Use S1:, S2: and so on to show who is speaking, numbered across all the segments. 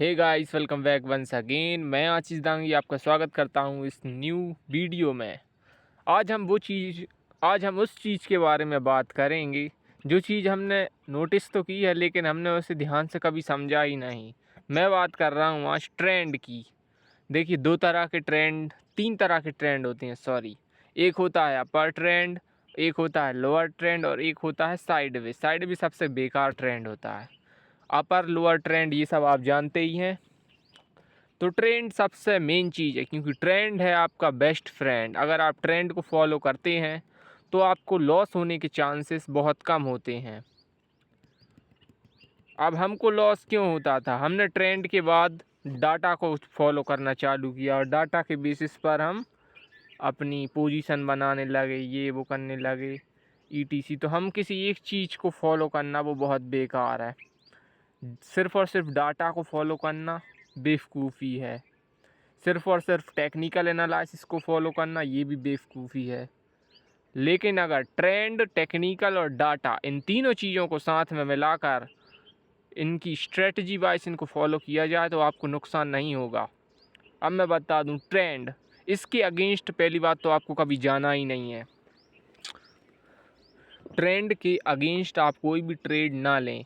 S1: हे guys, welcome back once again. मैं आशीष दांगी आपका स्वागत करता हूं इस न्यू वीडियो में। आज हम उस चीज़ के बारे में बात करेंगे जो चीज़ हमने नोटिस तो की है, लेकिन हमने उसे ध्यान से कभी समझा ही नहीं। मैं बात कर रहा हूँ आज ट्रेंड की। देखिए, तीन तरह के ट्रेंड होते हैं, सॉरी। एक होता है अपर ट्रेंड, एक होता है लोअर ट्रेंड और एक होता है साइडवे। साइडवे सबसे बेकार ट्रेंड होता है। अपर लोअर ट्रेंड ये सब आप जानते ही हैं। तो ट्रेंड सबसे मेन चीज़ है, क्योंकि ट्रेंड है आपका बेस्ट फ्रेंड। अगर आप ट्रेंड को फॉलो करते हैं तो आपको लॉस होने के चांसेस बहुत कम होते हैं। अब हमको लॉस क्यों होता था? हमने ट्रेंड के बाद डाटा को फॉलो करना चालू किया और डाटा के बेसिस पर हम अपनी पोजीशन बनाने लगे, ये वो करने लगे ईटीसी। तो हम किसी एक चीज़ को फॉलो करना वो बहुत बेकार है। सिर्फ़ और सिर्फ डाटा को फॉलो करना बेवकूफ़ी है। सिर्फ़ और सिर्फ टेक्निकल एनालिसिस को फॉलो करना ये भी बेवकूफ़ी है। लेकिन अगर ट्रेंड, टेक्निकल और डाटा, इन तीनों चीज़ों को साथ में मिलाकर इनकी स्ट्रेटजी वाइज इनको फॉलो किया जाए तो आपको नुकसान नहीं होगा। अब मैं बता दूं, ट्रेंड, इसके अगेंस्ट पहली बात तो आपको कभी जाना ही नहीं है। ट्रेंड के अगेंस्ट आप कोई भी ट्रेड ना लें।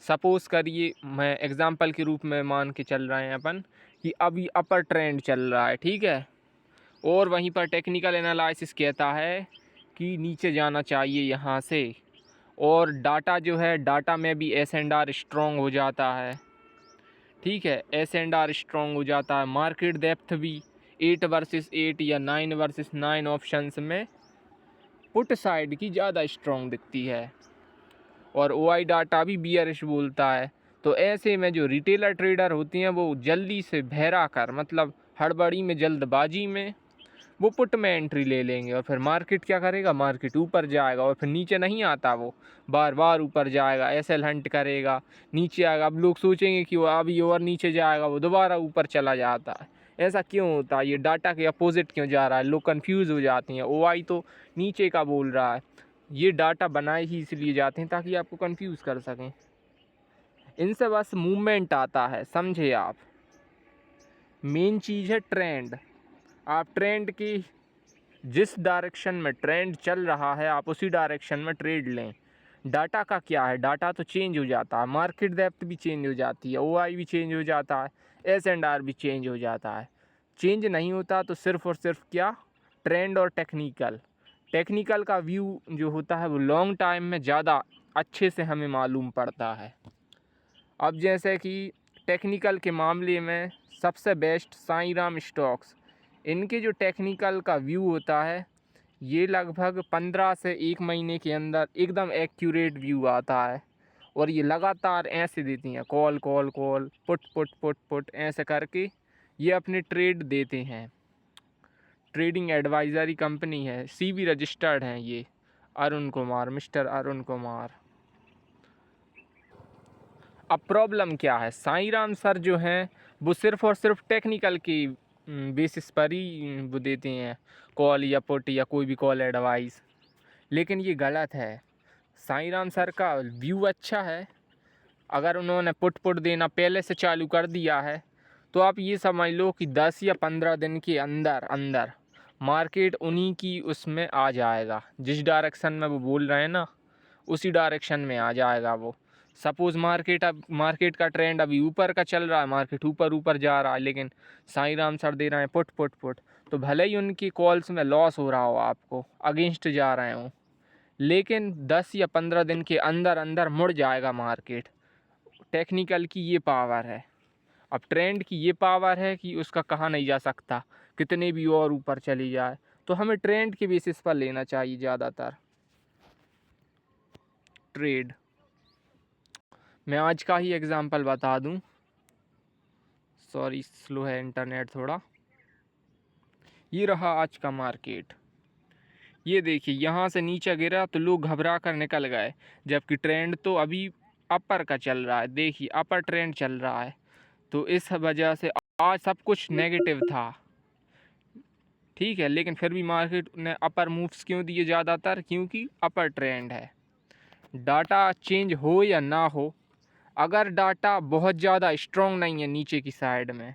S1: सपोज़ करिए, मैं एग्ज़ाम्पल के रूप में मान के चल रहे हैं अपन कि अभी अपर ट्रेंड चल रहा है, ठीक है, और वहीं पर टेक्निकल एनालिसिस कहता है कि नीचे जाना चाहिए यहाँ से। और डाटा जो है, डाटा में भी एस एंड आर स्ट्रॉन्ग हो जाता है, ठीक है, एस एंड आर स्ट्रॉन्ग हो जाता है। मार्केट डेप्थ भी 8 वर्सेस 8 या 9 वर्सेस 9 ऑप्शंस में पुट साइड की ज़्यादा स्ट्रॉन्ग दिखती है। और ओआई डाटा भी बियरिश बोलता है। तो ऐसे में जो रिटेलर ट्रेडर होती हैं वो जल्दी से बहरा कर, मतलब हड़बड़ी में, जल्दबाजी में वो पुट में एंट्री ले लेंगे। और फिर मार्केट क्या करेगा? मार्केट ऊपर जाएगा और फिर नीचे नहीं आता, वो बार बार ऊपर जाएगा, एसएल हंट करेगा, नीचे आएगा। अब लोग सोचेंगे कि वो अभी और नीचे जाएगा, वो दोबारा ऊपर चला जाता है। ऐसा क्यों होता है? ये डाटा के अपोजिट क्यों जा रहा है? लोग कंफ्यूज हो जाते हैं। ओआई तो नीचे का बोल रहा है। ये डाटा बनाए ही इसलिए जाते हैं ताकि आपको कंफ्यूज कर सकें। इनसे बस मूवमेंट आता है, समझे आप। मेन चीज़ है ट्रेंड। आप ट्रेंड की जिस डायरेक्शन में ट्रेंड चल रहा है आप उसी डायरेक्शन में ट्रेड लें। डाटा का क्या है? डाटा तो चेंज हो जाता है, मार्केट डेप्थ भी चेंज हो जाती है, ओआई भी चेंज हो जाता है, एस एंड आर भी चेंज हो जाता है। चेंज नहीं होता तो सिर्फ़ और सिर्फ क्या? ट्रेंड और टेक्निकल। टेक्निकल का व्यू जो होता है वो लॉन्ग टाइम में ज़्यादा अच्छे से हमें मालूम पड़ता है। अब जैसे कि टेक्निकल के मामले में सबसे बेस्ट साईं राम स्टॉक्स, इनके जो टेक्निकल का व्यू होता है ये लगभग 15 से 1 महीने के अंदर एकदम एक्यूरेट व्यू आता है। और ये लगातार ऐसे देती हैं, call call call, put put put put, ऐसे करके ये अपने ट्रेड देते हैं। ट्रेडिंग एडवाइज़री कंपनी है, सीबी रजिस्टर्ड हैं ये। अरुण कुमार, मिस्टर अरुण कुमार। अब प्रॉब्लम क्या है? साईं राम सर जो हैं वो सिर्फ़ और सिर्फ टेक्निकल की बेसिस पर ही वो देते हैं कॉल या पुट या कोई भी कॉल एडवाइस। लेकिन ये गलत है। साईं राम सर का व्यू अच्छा है। अगर उन्होंने पुट पुट देना पहले से चालू कर दिया है तो आप ये समझ लो कि 10 या 15 दिन के अंदर अंदर मार्केट उन्हीं की उसमें आ जाएगा। जिस डायरेक्शन में वो बोल रहे हैं ना, उसी डायरेक्शन में आ जाएगा वो। सपोज़ मार्केट का ट्रेंड अभी ऊपर का चल रहा है, मार्केट ऊपर ऊपर जा रहा है, लेकिन साईं राम सर दे रहे हैं पुट पुट पुट। तो भले ही उनकी कॉल्स में लॉस हो रहा हो, आपको अगेंस्ट जा रहे हो, लेकिन 10 या 15 दिन के अंदर अंदर मुड़ जाएगा मार्केट। टेक्निकल की ये पावर है। अब ट्रेंड की ये पावर है कि उसका कहा नहीं जा सकता, कितने भी और ऊपर चली जाए। तो हमें ट्रेंड के बेसिस पर लेना चाहिए ज़्यादातर ट्रेड। मैं आज का ही एग्ज़ाम्पल बता दूं, सॉरी स्लो है इंटरनेट थोड़ा। ये रहा आज का मार्केट। ये देखिए, यहाँ से नीचे गिरा तो लोग घबरा कर निकल गए, जबकि ट्रेंड तो अभी अपर का चल रहा है। देखिए, अपर ट्रेंड चल रहा है। तो इस वजह से आज सब कुछ नेगेटिव था, ठीक है, लेकिन फिर भी मार्केट ने अपर मूव्स क्यों दिए ज़्यादातर? क्योंकि अपर ट्रेंड है। डाटा चेंज हो या ना हो, अगर डाटा बहुत ज़्यादा स्ट्रॉन्ग नहीं है नीचे की साइड में,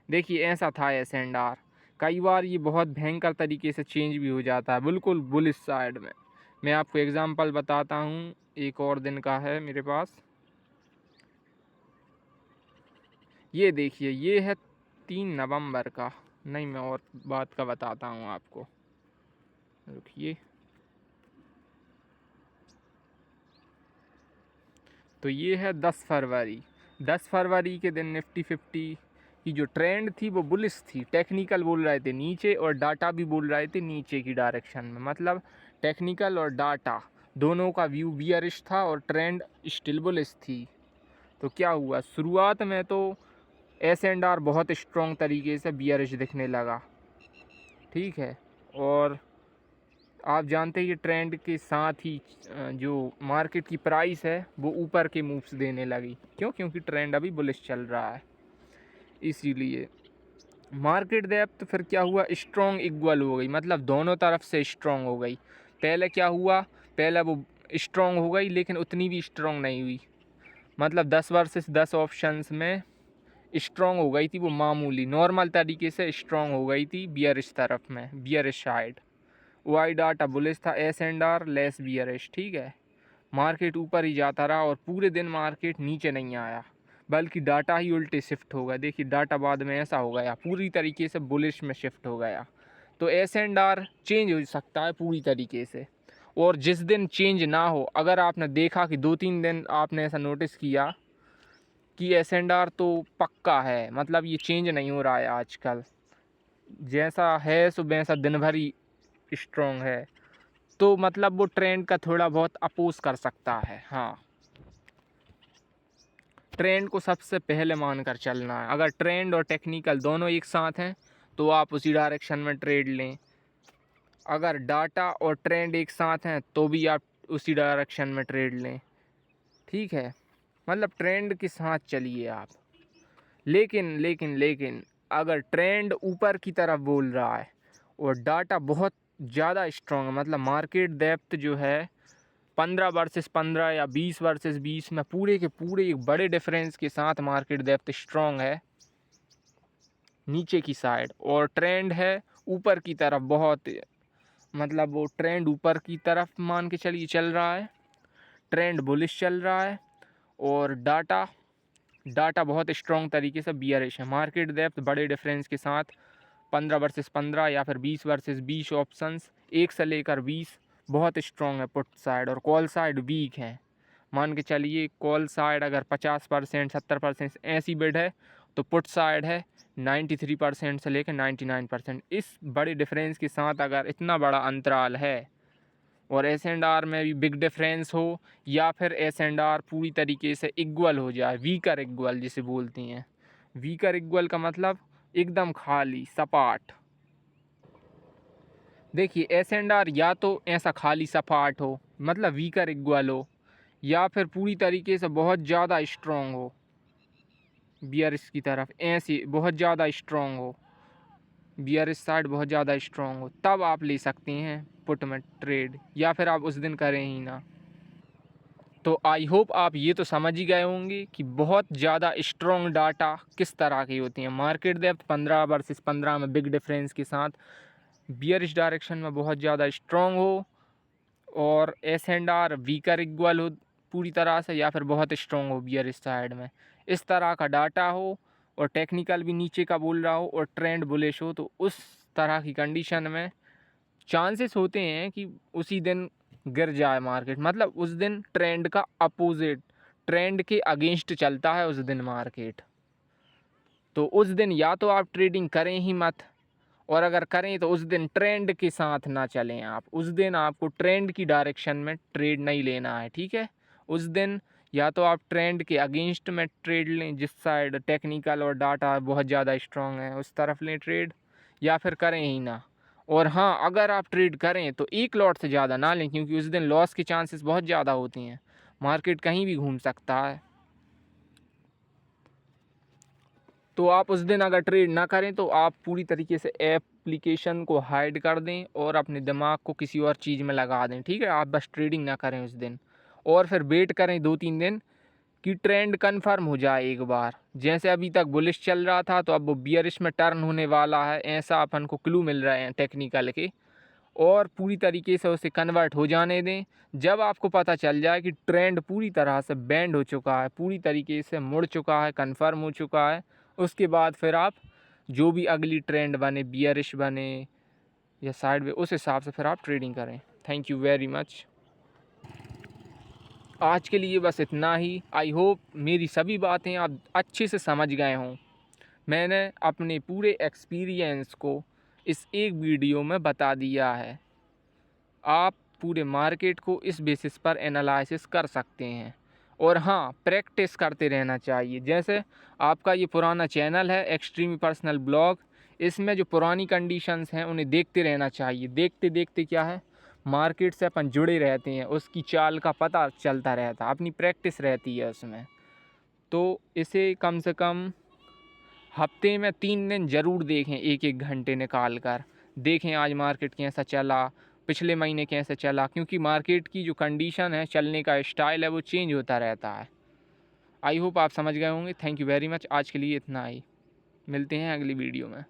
S1: देखिए ऐसा था S&R, कई बार ये बहुत भयंकर तरीके से चेंज भी हो जाता है बिल्कुल बुलिश साइड में। मैं आपको एग्जांपल बताता हूँ, एक और दिन का है मेरे पास। ये देखिए, ये है 3 नवंबर का। नहीं, मैं और बात का बताता हूँ आपको, रुकिए। तो ये है 10 फरवरी। 10 फरवरी के दिन निफ्टी 50 की जो ट्रेंड थी वो बुलिश थी। टेक्निकल बोल रहे थे नीचे और डाटा भी बोल रहे थे नीचे की डायरेक्शन में। मतलब टेक्निकल और डाटा दोनों का व्यू बियरिश था और ट्रेंड स्टिल बुलिश थी। तो क्या हुआ, शुरुआत में तो S&R बहुत स्ट्रॉन्ग तरीके से बियरिश दिखने लगा, ठीक है। और आप जानते हैं कि ट्रेंड के साथ ही जो मार्केट की प्राइस है वो ऊपर के मूव्स देने लगी। क्यों? क्योंकि ट्रेंड अभी बुलिश चल रहा है, इसीलिए। मार्केट डेप्थ फिर क्या हुआ, स्ट्रॉन्ग इक्वल हो गई, मतलब दोनों तरफ से स्ट्रॉन्ग हो गई। पहले क्या हुआ, पहले वो स्ट्रॉन्ग हो गई लेकिन उतनी भी स्ट्रॉन्ग नहीं हुई। मतलब 10 वर्सेस 10 ऑप्शंस में स्ट्रॉन्ग हो गई थी वो, मामूली नॉर्मल तरीके से स्ट्रॉन्ग हो गई थी बियरिश तरफ में, bearish side. Y data bullish था, S&R लेस बियरिश, ठीक है। मार्केट ऊपर ही जाता रहा और पूरे दिन मार्केट नीचे नहीं आया, बल्कि डाटा ही उल्टे शिफ्ट हो गया। देखिए डाटा बाद में ऐसा हो गया, पूरी तरीके से बुलिश में शिफ्ट हो गया। तो S&R चेंज हो सकता है पूरी तरीके से। और जिस दिन चेंज ना हो, अगर आपने देखा कि 2-3 दिन आपने ऐसा नोटिस किया कि S&R तो पक्का है, मतलब ये चेंज नहीं हो रहा है आजकल, जैसा है सो वैसा दिन भर ही स्ट्रॉन्ग है, तो मतलब वो ट्रेंड का थोड़ा बहुत अपोज कर सकता है। हाँ, ट्रेंड को सबसे पहले मानकर चलना है। अगर ट्रेंड और टेक्निकल दोनों एक साथ हैं तो आप उसी डायरेक्शन में ट्रेड लें। अगर डाटा और ट्रेंड एक साथ हैं तो भी आप उसी डायरेक्शन में ट्रेड लें, ठीक है। मतलब ट्रेंड के साथ चलिए आप। लेकिन लेकिन लेकिन अगर ट्रेंड ऊपर की तरफ बोल रहा है और डाटा बहुत ज़्यादा स्ट्रॉन्ग है, मतलब मार्केट डेप्थ जो है 15 वर्सेस 15 या 20 वर्सेस 20 में पूरे के पूरे एक बड़े डिफरेंस के साथ मार्केट डेप्थ स्ट्रॉन्ग है नीचे की साइड, और ट्रेंड है ऊपर की तरफ बहुत, मतलब वो ट्रेंड ऊपर की तरफ मान के चलिए चल रहा है, ट्रेंड बुलिश चल रहा है, और डाटा बहुत स्ट्रॉन्ग तरीके से बियरिश है। मार्केट डेप्थ बड़े डिफरेंस के साथ 15 वर्सेस 15 या फिर 20 वर्सेस 20 ऑप्शंस 1 से लेकर 20 बहुत स्ट्रॉन्ग है पुट साइड, और कॉल साइड वीक है। मान के चलिए कॉल साइड अगर 50% 70% ऐसी बिड है, तो पुट साइड है 93% से लेकर 99%। इस बड़े डिफरेंस के साथ अगर इतना बड़ा अंतराल है और S&R में भी बिग डिफरेंस हो, या फिर S&R पूरी तरीके से इक्वल हो जाए, वीकर इक्वल जिसे बोलते हैं। वीकर इक्वल का मतलब एकदम खाली सपाट। देखिए S&R या तो ऐसा खाली सपाट हो, मतलब वीकर इक्वल हो, या फिर पूरी तरीके से बहुत ज़्यादा स्ट्रॉन्ग हो बियरिश की तरफ, ऐसी बहुत ज़्यादा स्ट्रॉन्ग हो, बियरिश साइड बहुत ज़्यादा स्ट्रॉन्ग हो, तब आप ले सकते हैं पुट में ट्रेड, या फिर आप उस दिन करें ही ना। तो आई होप आप ये तो समझ ही गए होंगे कि बहुत ज़्यादा स्ट्रॉन्ग डाटा किस तरह की होती हैं। मार्केट डेप्थ 15 वर्सेस 15 में बिग डिफरेंस के साथ बियरिश डायरेक्शन में बहुत ज़्यादा स्ट्रॉन्ग हो, और S&R वीकर इक्वल हो पूरी तरह से, या फिर बहुत स्ट्रॉन्ग हो बियरिश साइड में, इस तरह का डाटा हो, और टेक्निकल भी नीचे का बोल रहा हो और ट्रेंड बुलिश हो, तो उस तरह की कंडीशन में चांसेस होते हैं कि उसी दिन गिर जाए मार्केट। मतलब उस दिन ट्रेंड का अपोजिट, ट्रेंड के अगेंस्ट चलता है उस दिन मार्केट। तो उस दिन या तो आप ट्रेडिंग करें ही मत, और अगर करें तो उस दिन ट्रेंड के साथ ना चलें आप। उस दिन आपको ट्रेंड की डायरेक्शन में ट्रेड नहीं लेना है, ठीक है। उस दिन या तो आप ट्रेंड के अगेंस्ट में ट्रेड लें, जिस साइड टेक्निकल और डाटा बहुत ज़्यादा स्ट्रॉन्ग है उस तरफ लें ट्रेड, या फिर करें ही ना। और हाँ, अगर आप ट्रेड करें तो एक लॉट से ज़्यादा ना लें, क्योंकि उस दिन लॉस के चांसेस बहुत ज़्यादा होते हैं। मार्केट कहीं भी घूम सकता है। तो आप उस दिन अगर ट्रेड ना करें तो आप पूरी तरीके से एप्लीकेशन को हाइड कर दें और अपने दिमाग को किसी और चीज़ में लगा दें, ठीक है। आप बस ट्रेडिंग ना करें उस दिन, और फिर वेट करें 2-3 दिन कि ट्रेंड कन्फर्म हो जाए एक बार। जैसे अभी तक बुलिश चल रहा था तो अब वो बियरिश में टर्न होने वाला है, ऐसा अपन को क्लू मिल रहे हैं टेक्निकल के। और पूरी तरीके से उसे कन्वर्ट हो जाने दें। जब आपको पता चल जाए कि ट्रेंड पूरी तरह से बेंड हो चुका है, पूरी तरीके से मुड़ चुका है, कन्फर्म हो चुका है, उसके बाद फिर आप जो भी अगली ट्रेंड बने, बियरिश बने या साइड वे, उस हिसाब से फिर आप ट्रेडिंग करें। Thank you very much. आज के लिए बस इतना ही। आई होप मेरी सभी बातें आप अच्छे से समझ गए हों। मैंने अपने पूरे एक्सपीरियंस को इस एक वीडियो में बता दिया है। आप पूरे मार्केट को इस बेसिस पर एनालिसिस कर सकते हैं। और हाँ, प्रैक्टिस करते रहना चाहिए। जैसे आपका ये पुराना चैनल है एक्सट्रीम पर्सनल ब्लॉग, इसमें जो पुरानी कंडीशंस हैं उन्हें देखते रहना चाहिए। देखते देखते क्या है, मार्केट से अपन जुड़े रहते हैं, उसकी चाल का पता चलता रहता है, अपनी प्रैक्टिस रहती है उसमें। तो इसे कम से कम हफ्ते में 3 दिन ज़रूर देखें, एक एक घंटे निकाल कर देखें आज मार्केट कैसा चला, पिछले महीने कैसे चला, क्योंकि मार्केट की जो कंडीशन है, चलने का स्टाइल है, वो चेंज होता रहता है। आई होप आप समझ गए होंगे। Thank you very much. आज के लिए इतना ही, मिलते हैं अगली वीडियो में।